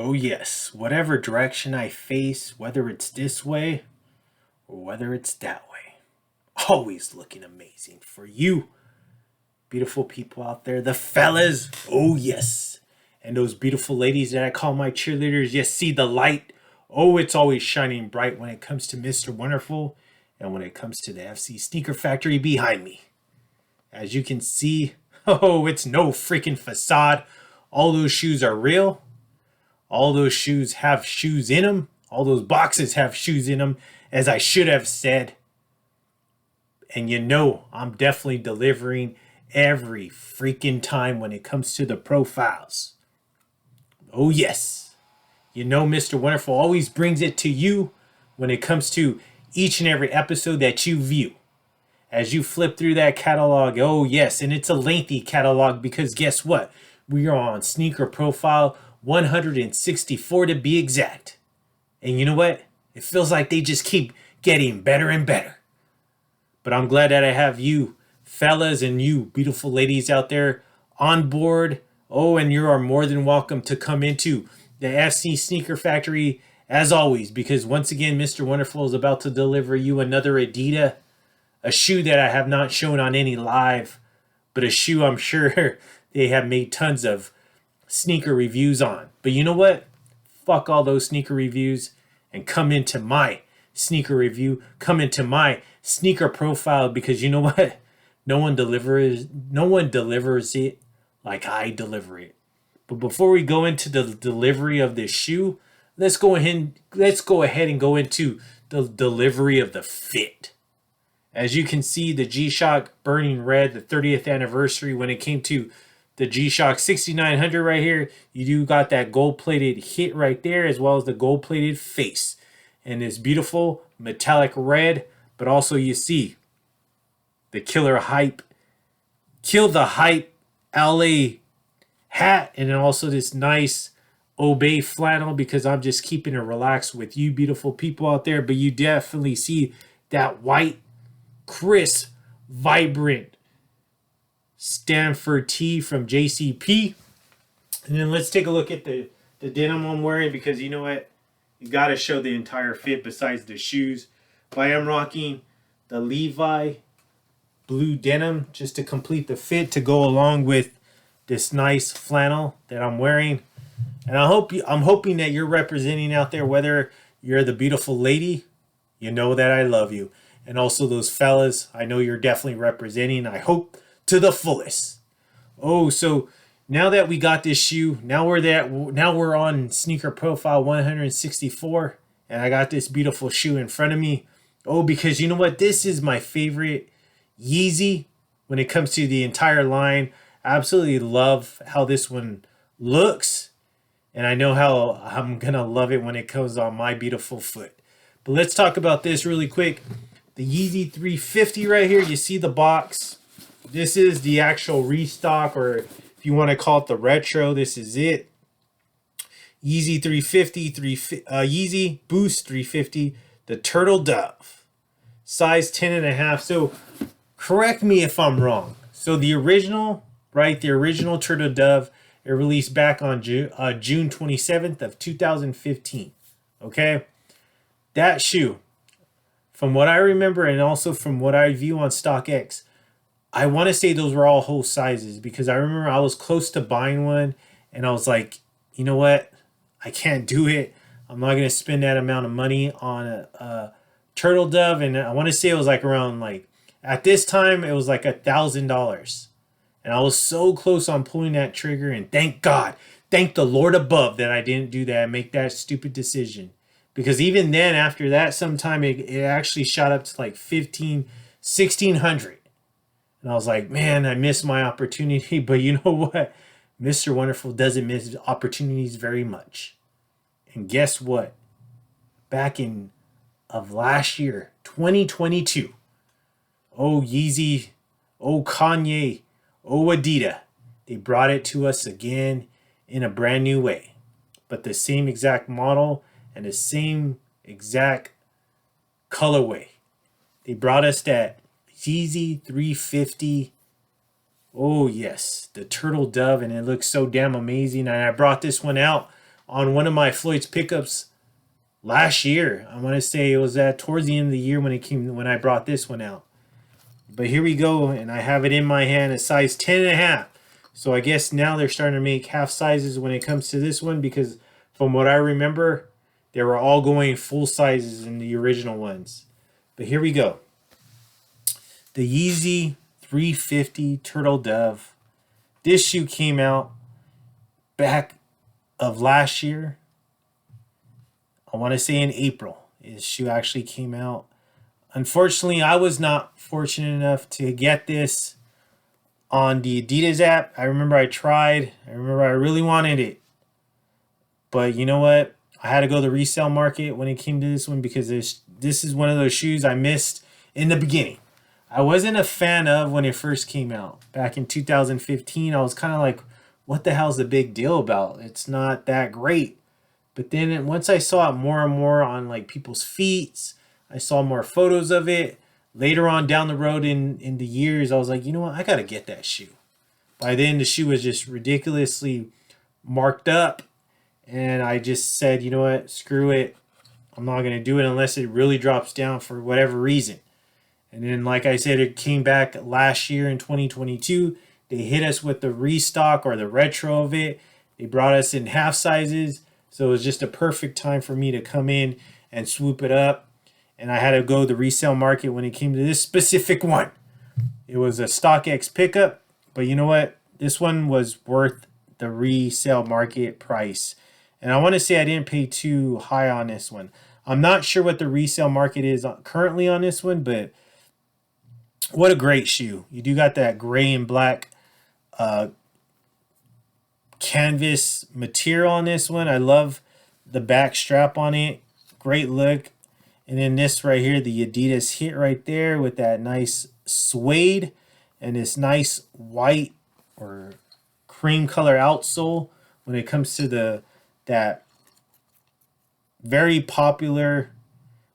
Oh yes, whatever direction I face, whether it's this way or whether it's that way, always looking amazing for you, beautiful people out there, the fellas. Oh yes, and those beautiful ladies that I call my cheerleaders. Yes, see the light. Oh, it's always shining bright when it comes to Mr. Wonderful and when it comes to the FC Sneaker Factory behind me. As you can see, oh, it's no freaking facade. All those shoes are real. All those shoes have shoes in them. All those boxes have shoes in them, as I should have said. And you know, I'm definitely delivering every freaking time when it comes to the profiles. Oh, yes. You know, Mr. Wonderful always brings it to you when it comes to each and every episode that you view. As you flip through that catalog, oh, yes, and it's a lengthy catalog because guess what? We are on Sneaker Profile 164 to be exact. And you know what? It feels like they just keep getting better and better. But I'm glad that I have you fellas and you beautiful ladies out there on board. Oh, and you are more than welcome to come into the FC Sneaker Factory as always, because once again, Mr. Wonderful is about to deliver you another Adidas, a shoe that I have not shown on any live, but a shoe I'm sure they have made tons of sneaker reviews on. But you know what? Fuck all those sneaker reviews and come into my sneaker review, come into my sneaker profile, because you know what? No one delivers it like I deliver it. But before we go into the delivery of this shoe, let's go ahead and go into the delivery of the fit. As you can see, the G-Shock Burning Red, the 30th anniversary, when it came to the G-Shock 6900 right here, you do got that gold-plated hit right there, as well as the gold-plated face. And this beautiful metallic red, but also you see the Kill the Hype LA hat, and then also this nice Obey flannel, because I'm just keeping it relaxed with you beautiful people out there. But you definitely see that white, crisp, vibrant Stanford tee from JCP. And then let's take a look at the denim I'm wearing, because you know what? You got to show the entire fit besides the shoes. But I am rocking the Levi blue denim just to complete the fit to go along with this nice flannel that I'm wearing. And I'm hoping that you're representing out there, whether you're the beautiful lady, you know that I love you. And also those fellas, I know you're definitely representing, I hope, to the fullest. Oh, so now that we got this shoe, now we're on Sneaker Profile 164, and I got this beautiful shoe in front of me. Oh, because you know what? This is my favorite Yeezy when it comes to the entire line. I absolutely love how this one looks, and I know how I'm going to love it when it comes on my beautiful foot. But let's talk about this really quick. The Yeezy 350 right here, you see the box. This is the actual restock, or if you want to call it the retro, this is it. Yeezy 350, Yeezy Boost 350, the Turtle Dove. Size 10.5. So correct me if I'm wrong. So the original, right, the original Turtle Dove, it released back on June 27th of 2015. Okay? That shoe, from what I remember and also from what I view on StockX, I want to say those were all whole sizes, because I remember I was close to buying one and I was like, you know what? I can't do it. I'm not going to spend that amount of money on a Turtle Dove. And I want to say it was like around, like, at this time, it was like $1,000. And I was so close on pulling that trigger. And thank God, thank the Lord above that I didn't do that and make that stupid decision. Because even then, after that, sometime it actually shot up to like $1,600. And I was like, man, I missed my opportunity. But you know what? Mr. Wonderful doesn't miss opportunities very much. And guess what? Back in of last year, 2022, oh Yeezy, oh Kanye, oh Adidas, they brought it to us again in a brand new way. But the same exact model and the same exact colorway. They brought us that Yeezy 350. Oh yes, the Turtle Dove, and it looks so damn amazing. And I brought this one out on one of my Floyd's pickups last year. I want to say it was towards the end of the year when I brought this one out. But here we go, and I have it in my hand, a size 10.5. So I guess now they're starting to make half sizes when it comes to this one, because from what I remember, they were all going full sizes in the original ones. But here we go. The Yeezy 350 Turtle Dove. This shoe came out back of last year. I want to say in April. This shoe actually came out. Unfortunately, I was not fortunate enough to get this on the Adidas app. I remember I tried. I remember I really wanted it. But you know what? I had to go to the resale market when it came to this one, because this is one of those shoes I missed in the beginning. I wasn't a fan of when it first came out. Back in 2015, I was kind of like, what the hell's the big deal about? It's not that great. But then once I saw it more and more on like people's feet, I saw more photos of it. Later on down the road in the years, I was like, you know what? I got to get that shoe. By then, the shoe was just ridiculously marked up. And I just said, you know what? Screw it. I'm not going to do it unless it really drops down for whatever reason. And then, like I said, it came back last year in 2022. They hit us with the restock or the retro of it. They brought us in half sizes. So it was just a perfect time for me to come in and swoop it up. And I had to go to the resale market when it came to this specific one. It was a StockX pickup. But you know what? This one was worth the resale market price. And I want to say I didn't pay too high on this one. I'm not sure what the resale market is currently on this one, but what a great shoe. You do got that gray and black canvas material on this one. I love the back strap on it. Great look. And then this right here, the Adidas hit right there with that nice suede and this nice white or cream color outsole when it comes to that very popular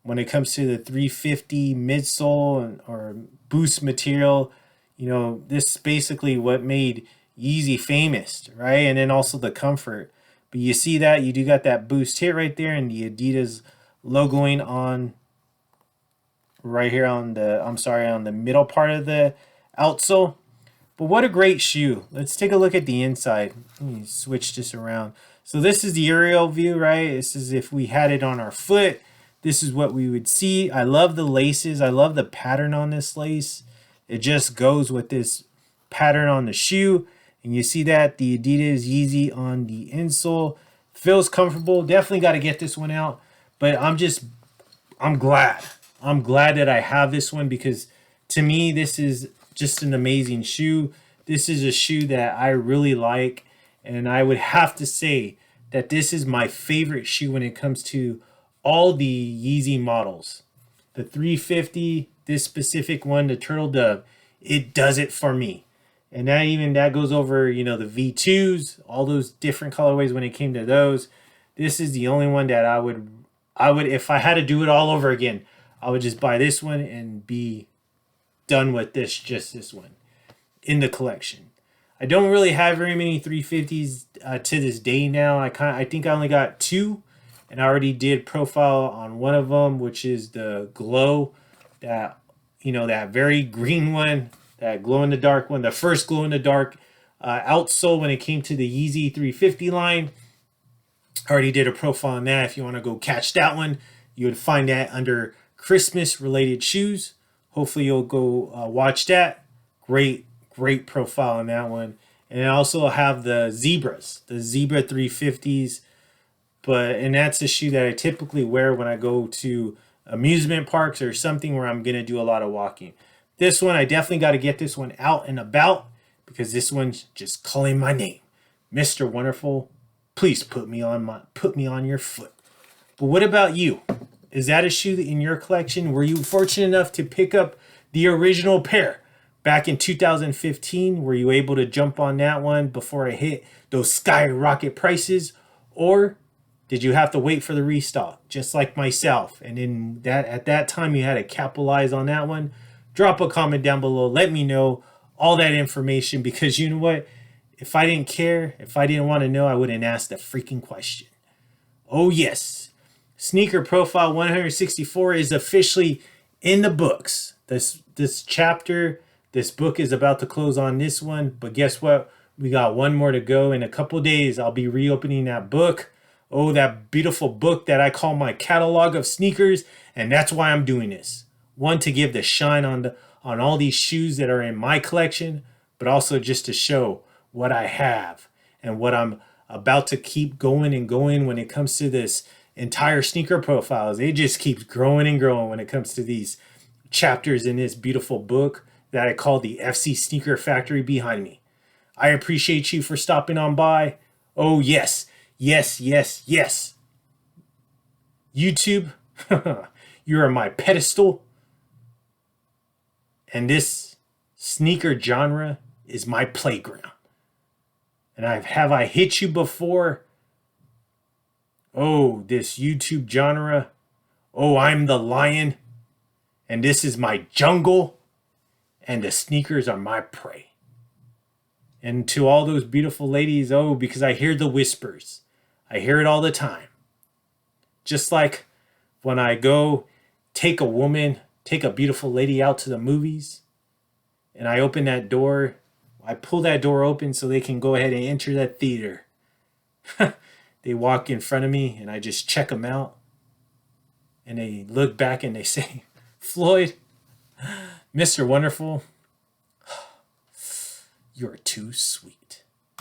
when it comes to the 350 midsole or boost material. You know, this is basically what made Yeezy famous, right? And then also the comfort. But you see that you do got that boost hit right there, and the Adidas logoing on right here on the middle part of the outsole. But what a great shoe. Let's take a look at the inside. Let me switch this around. So this is the aerial view, right? This is if we had it on our foot. This is what we would see. I love the laces. I love the pattern on this lace. It just goes with this pattern on the shoe. And you see that the Adidas Yeezy on the insole. Feels comfortable. Definitely got to get this one out. But I'm glad. I'm glad that I have this one, because to me, this is just an amazing shoe. This is a shoe that I really like. And I would have to say that this is my favorite shoe when it comes to all the Yeezy models. The 350, this specific one, the Turtle Dove, it does it for me. And that goes over, you know, the V2s, all those different colorways when it came to those. This is the only one that I would, if I had to do it all over again, I would just buy this one and be done with just this one in the collection. I don't really have very many 350s to this day now. I think I only got two, and I already did profile on one of them, which is the glow, that very green one, that glow in the dark one, the first glow in the dark outsole when it came to the Yeezy 350 line. I already did a profile on that. If you want to go catch that one, you would find that under Christmas related shoes. Hopefully you'll go watch that. Great profile on that one. And I also have the Zebras, the Zebra 350s. And that's a shoe that I typically wear when I go to amusement parks or something where I'm going to do a lot of walking. This one, I definitely got to get this one out and about, because this one's just calling my name. Mr. Wonderful, please put me on your foot. But what about you? Is that a shoe that in your collection? Were you fortunate enough to pick up the original pair back in 2015? Were you able to jump on that one before it hit those skyrocket prices? Or did you have to wait for the restock, just like myself? And at that time, you had to capitalize on that one. Drop a comment down below. Let me know all that information, because you know what? If I didn't care, if I didn't want to know, I wouldn't ask the freaking question. Oh yes, Sneaker Profile 164 is officially in the books. This chapter, this book is about to close on this one, but guess what? We got one more to go. In a couple days, I'll be reopening that book. Oh, that beautiful book that I call my catalog of sneakers, and that's why I'm doing this. One, to give the shine on all these shoes that are in my collection, but also just to show what I have and what I'm about to keep going and going when it comes to this entire sneaker profiles. It just keeps growing and growing when it comes to these chapters in this beautiful book that I call the FC Sneaker Factory behind me. I appreciate you for stopping on by. Oh, yes, yes, yes, yes. YouTube, you are my pedestal. And this sneaker genre is my playground. And have I hit you before? Oh, this YouTube genre. Oh, I'm the lion. And this is my jungle. And the sneakers are my prey. And to all those beautiful ladies, oh, because I hear the whispers. I hear it all the time. Just like when I go take a beautiful lady out to the movies, and I open that door, I pull that door open so they can go ahead and enter that theater. They walk in front of me, and I just check them out. And they look back and they say, Floyd, Mr. Wonderful, you're too sweet.